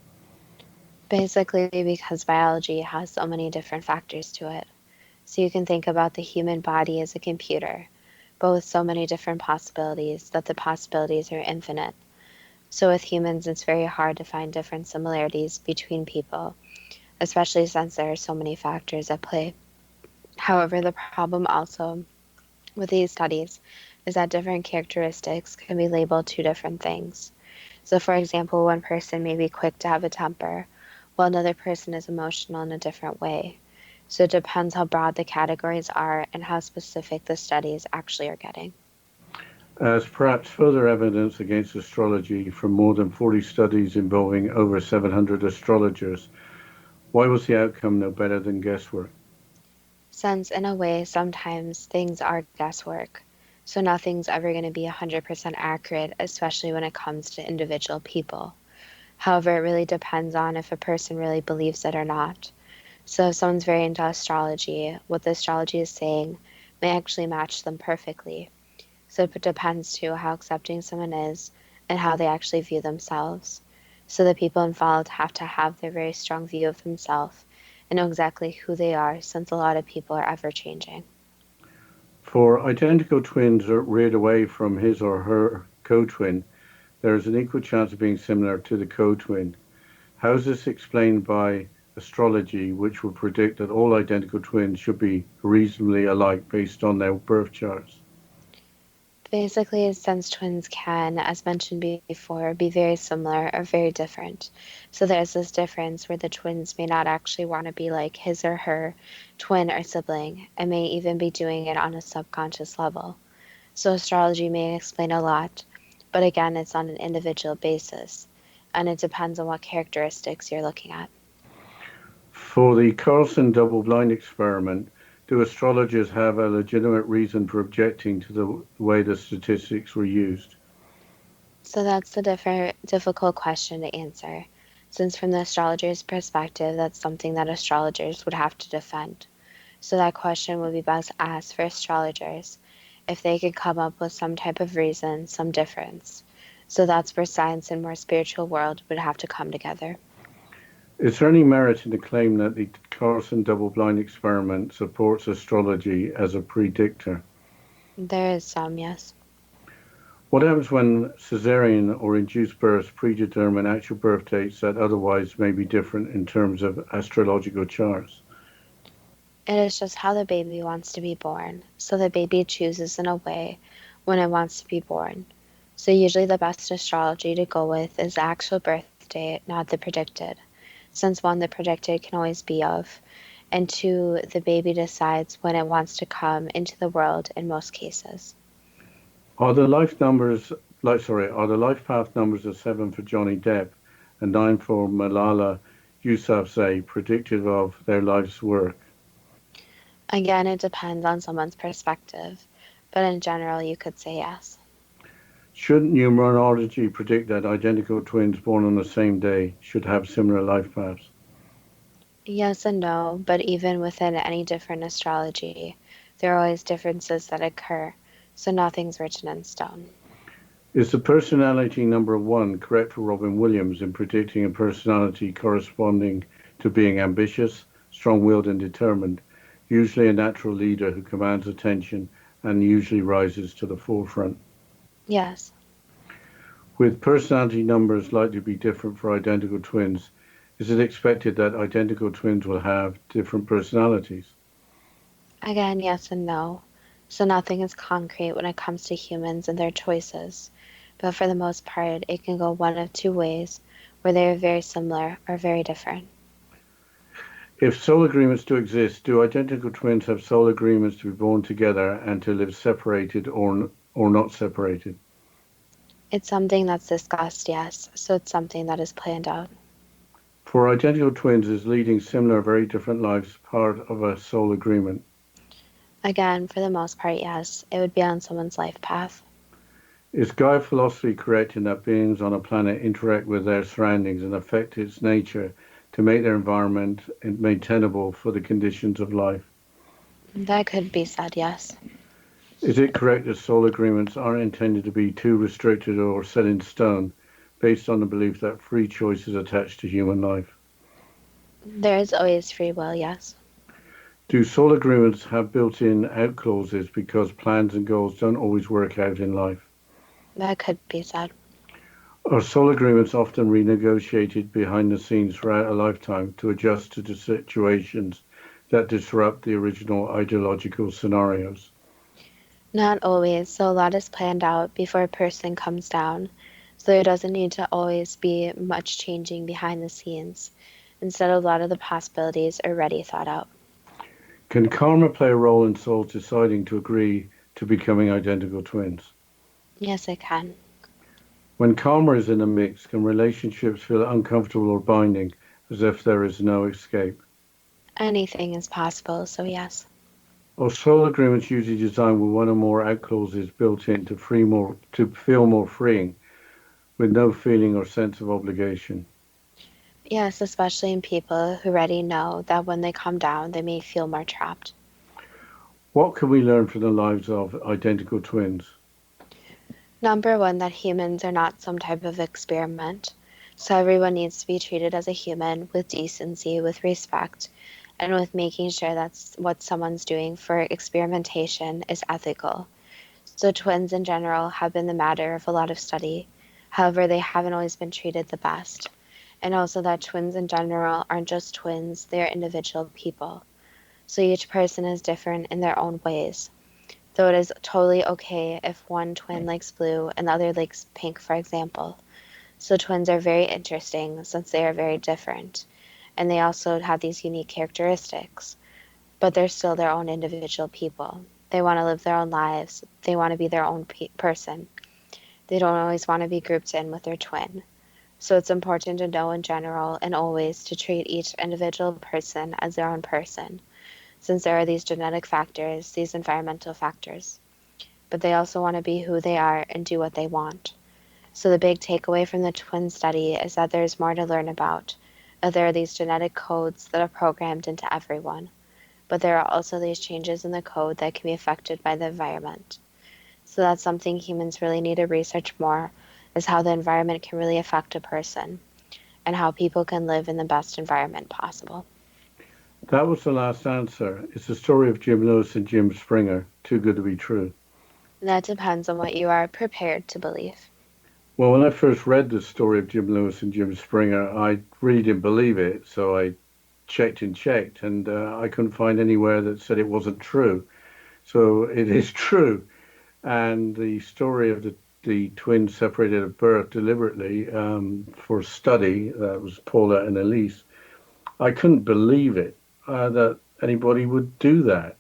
Basically, because biology has so many different factors to it. So you can think about the human body as a computer, but with so many different possibilities that the possibilities are infinite. So with humans, it's very hard to find different similarities between people, especially since there are so many factors at play. However, the problem also with these studies is that different characteristics can be labeled two different things. So for example, one person may be quick to have a temper, while another person is emotional in a different way. So it depends how broad the categories are and how specific the studies actually are getting. As perhaps further evidence against astrology from more than 40 studies involving over 700 astrologers, why was the outcome no better than guesswork? Since in a way, sometimes things are guesswork. So nothing's ever going to be 100% accurate, especially when it comes to individual people. However, it really depends on if a person really believes it or not. So if someone's very into astrology, what the astrology is saying may actually match them perfectly. So it depends too how accepting someone is and how they actually view themselves. So the people involved have to have their very strong view of themselves and know exactly who they are, since a lot of people are ever changing. For identical twins reared away from his or her co-twin, there is an equal chance of being similar to the co-twin. How is this explained by astrology, which would predict that all identical twins should be reasonably alike based on their birth charts? Basically, since twins can, as mentioned before, be very similar or very different. So there's this difference where the twins may not actually want to be like his or her twin or sibling, and may even be doing it on a subconscious level. So astrology may explain a lot, but again, it's on an individual basis, and it depends on what characteristics you're looking at. For the Carlson double-blind experiment, do astrologers have a legitimate reason for objecting to the way the statistics were used? So that's the difficult question to answer, since from the astrologer's perspective, that's something that astrologers would have to defend. So that question would be best asked for astrologers if they could come up with some type of reason, some difference. So that's where science and more spiritual world would have to come together. Is there any merit in the claim that the Carson double-blind experiment supports astrology as a predictor? There is some, yes. What happens when caesarean or induced births predetermine actual birth dates that otherwise may be different in terms of astrological charts? It is just how the baby wants to be born. So the baby chooses in a way when it wants to be born. So usually the best astrology to go with is the actual birth date, not the predicted. Since one, the predicted can always be of, and two, the baby decides when it wants to come into the world in most cases. Are the life path numbers of 7 for Johnny Depp and 9 for Malala Yousafzai predictive of their life's work? Again, it depends on someone's perspective, but in general, you could say yes. Shouldn't numerology predict that identical twins born on the same day should have similar life paths? Yes and no, but even within any different astrology, there are always differences that occur, so nothing's written in stone. Is the personality number 1 correct for Robin Williams in predicting a personality corresponding to being ambitious, strong-willed and determined, usually a natural leader who commands attention and usually rises to the forefront? Yes. With personality numbers likely to be different for identical twins, is it expected that identical twins will have different personalities? Again, yes and no. So nothing is concrete when it comes to humans and their choices. But for the most part, it can go one of two ways, where they are very similar or very different. If soul agreements do exist, do identical twins have soul agreements to be born together and to live separated or not separated? It's something that's discussed, yes, so it's something that is planned out. For identical twins, is leading similar, very different lives part of a soul agreement? Again, for the most part, yes, it would be on someone's life path. Is Gaia philosophy correct in that beings on a planet interact with their surroundings and affect its nature to make their environment maintainable for the conditions of life? That could be said, yes. Is it correct that soul agreements aren't intended to be too restricted or set in stone, based on the belief that free choice is attached to human life? There is always free will, yes. Do soul agreements have built-in out clauses because plans and goals don't always work out in life? That could be said. Are soul agreements often renegotiated behind the scenes throughout a lifetime to adjust to the situations that disrupt the original ideological scenarios? Not always, so a lot is planned out before a person comes down, so there doesn't need to always be much changing behind the scenes. Instead, a lot of the possibilities are already thought out. Can karma play a role in souls deciding to agree to becoming identical twins? Yes, it can. When karma is in the mix, can relationships feel uncomfortable or binding, as if there is no escape? Anything is possible, so yes. Are soul agreements usually designed with one or more out clauses built in to feel more freeing, with no feeling or sense of obligation? Yes, especially in people who already know that when they come down, they may feel more trapped. What can we learn from the lives of identical twins? Number one, that humans are not some type of experiment. So everyone needs to be treated as a human with decency, with respect, and with making sure that what someone's doing for experimentation is ethical. So twins in general have been the matter of a lot of study. However, they haven't always been treated the best. And also that twins in general aren't just twins, they are individual people. So each person is different in their own ways. Though it is totally okay if one twin likes blue and the other likes pink, for example. So twins are very interesting since they are very different. And they also have these unique characteristics. But they're still their own individual people. They want to live their own lives. They want to be their own person. They don't always want to be grouped in with their twin. So it's important to know in general and always to treat each individual person as their own person, since there are these genetic factors, these environmental factors. But they also want to be who they are and do what they want. So the big takeaway from the twin study is that there's more to learn about. There are these genetic codes that are programmed into everyone. but there are also these changes in the code that can be affected by the environment. So that's something humans really need to research more, is how the environment can really affect a person and how people can live in the best environment possible. That was the last answer. It's the story of Jim Lewis and Jim Springer. Too good to be true. And that depends on what you are prepared to believe. Well, when I first read the story of Jim Lewis and Jim Springer, I really didn't believe it. So I checked, and I couldn't find anywhere that said it wasn't true. So it is true. And the story of the twins separated at birth deliberately for study, that was Paula and Elise, I couldn't believe it, that anybody would do that.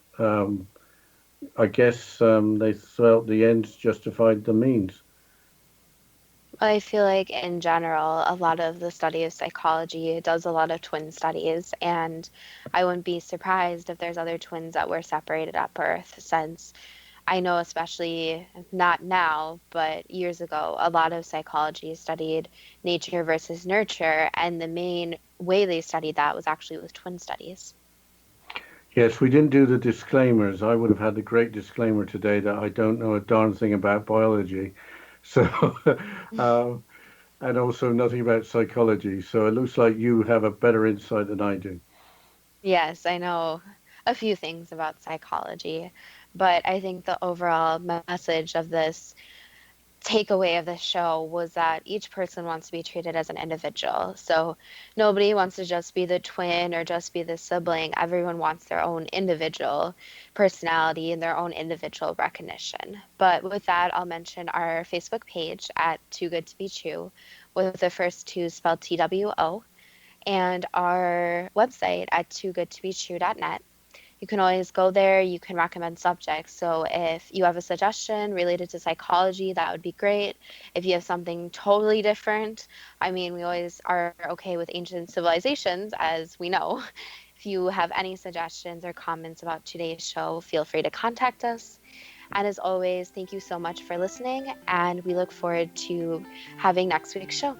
I guess they felt the ends justified the means. I feel like in general, a lot of the study of psychology does a lot of twin studies, and I wouldn't be surprised if there's other twins that were separated at birth, since I know, especially not now, but years ago, a lot of psychology studied nature versus nurture, and the main way they studied that was actually with twin studies. Yes, we didn't do the disclaimers. I would have had the great disclaimer today that I don't know a darn thing about biology. So, and also nothing about psychology. So it looks like you have a better insight than I do. Yes, I know a few things about psychology, but I think the overall message of this takeaway of the show was that each person wants to be treated as an individual. So nobody wants to just be the twin or just be the sibling. Everyone wants their own individual personality and their own individual recognition. But with that, I'll mention our Facebook page at Too Good to Be True, with the first two spelled TWO, and our website at toogoodtobetrue.net. You can always go there. You can recommend subjects. So if you have a suggestion related to psychology, that would be great. If you have something totally different, I mean, we always are okay with ancient civilizations, as we know. If you have any suggestions or comments about today's show, feel free to contact us. And as always, thank you so much for listening, and we look forward to having next week's show.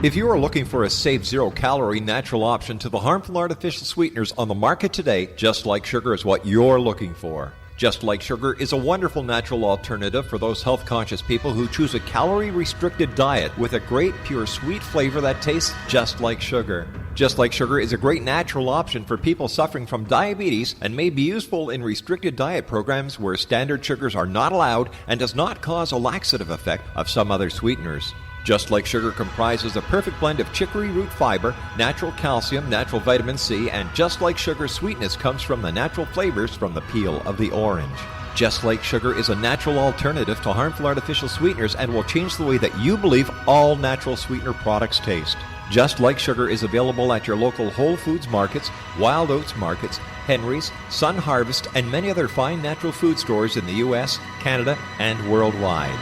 If you are looking for a safe, zero-calorie natural option to the harmful artificial sweeteners on the market today, Just Like Sugar is what you're looking for. Just Like Sugar is a wonderful natural alternative for those health-conscious people who choose a calorie-restricted diet with a great, pure, sweet flavor that tastes just like sugar. Just Like Sugar is a great natural option for people suffering from diabetes and may be useful in restricted diet programs where standard sugars are not allowed and does not cause a laxative effect of some other sweeteners. Just Like Sugar comprises a perfect blend of chicory root fiber, natural calcium, natural vitamin C, and Just Like Sugar's sweetness comes from the natural flavors from the peel of the orange. Just Like Sugar is a natural alternative to harmful artificial sweeteners and will change the way that you believe all natural sweetener products taste. Just Like Sugar is available at your local Whole Foods markets, Wild Oats markets, Henry's, Sun Harvest, and many other fine natural food stores in the U.S., Canada, and worldwide.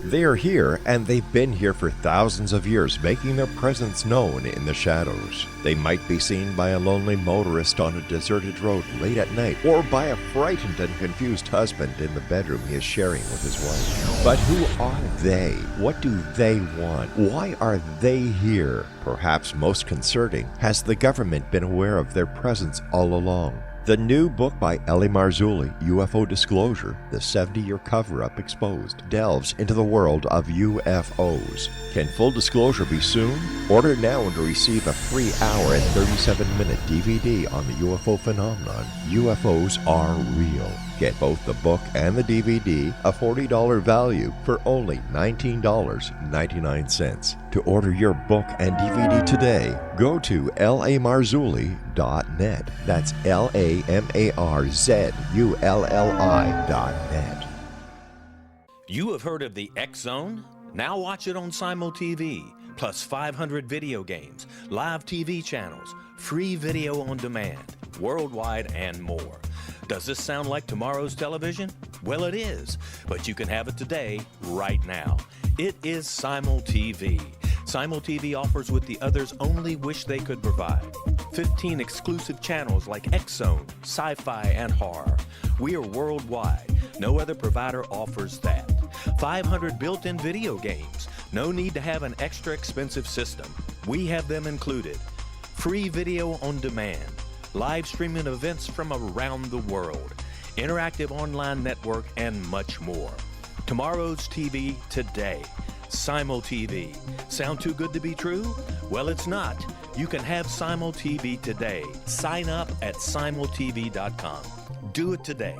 They are here, and they've been here for thousands of years, making their presence known in the shadows. They might be seen by a lonely motorist on a deserted road late at night, or by a frightened and confused husband in the bedroom he is sharing with his wife. But who are they? What do they want? Why are they here? Perhaps most concerning, has the government been aware of their presence all along? The new book by Ellie Marzulli, UFO Disclosure, the 70-year cover-up exposed, delves into the world of UFOs. Can full disclosure be soon? Order now and receive a free hour and 37-minute DVD on the UFO phenomenon. UFOs are real. Get both the book and the DVD, a $40 value, for only $19.99. To order your book and DVD today, go to lamarzulli.net. That's LAMARZULLI.net. You have heard of the X Zone? Now watch it on Simul TV, plus 500 video games, live TV channels, free video on demand, worldwide, and more. Does this sound like tomorrow's television? Well, it is, but you can have it today, right now. It is Simul TV. Simul TV offers what the others only wish they could provide. 15 exclusive channels like X Zone, sci-fi, and horror. We are worldwide. No other provider offers that. 500 built-in video games. No need to have an extra expensive system. We have them included. Free video on demand. Live streaming events from around the world. Interactive online network, and much more. Tomorrow's TV today. Simul TV. Sound too good to be true? Well, it's not. You can have Simul TV today. Sign up at simultv.com. Do it today.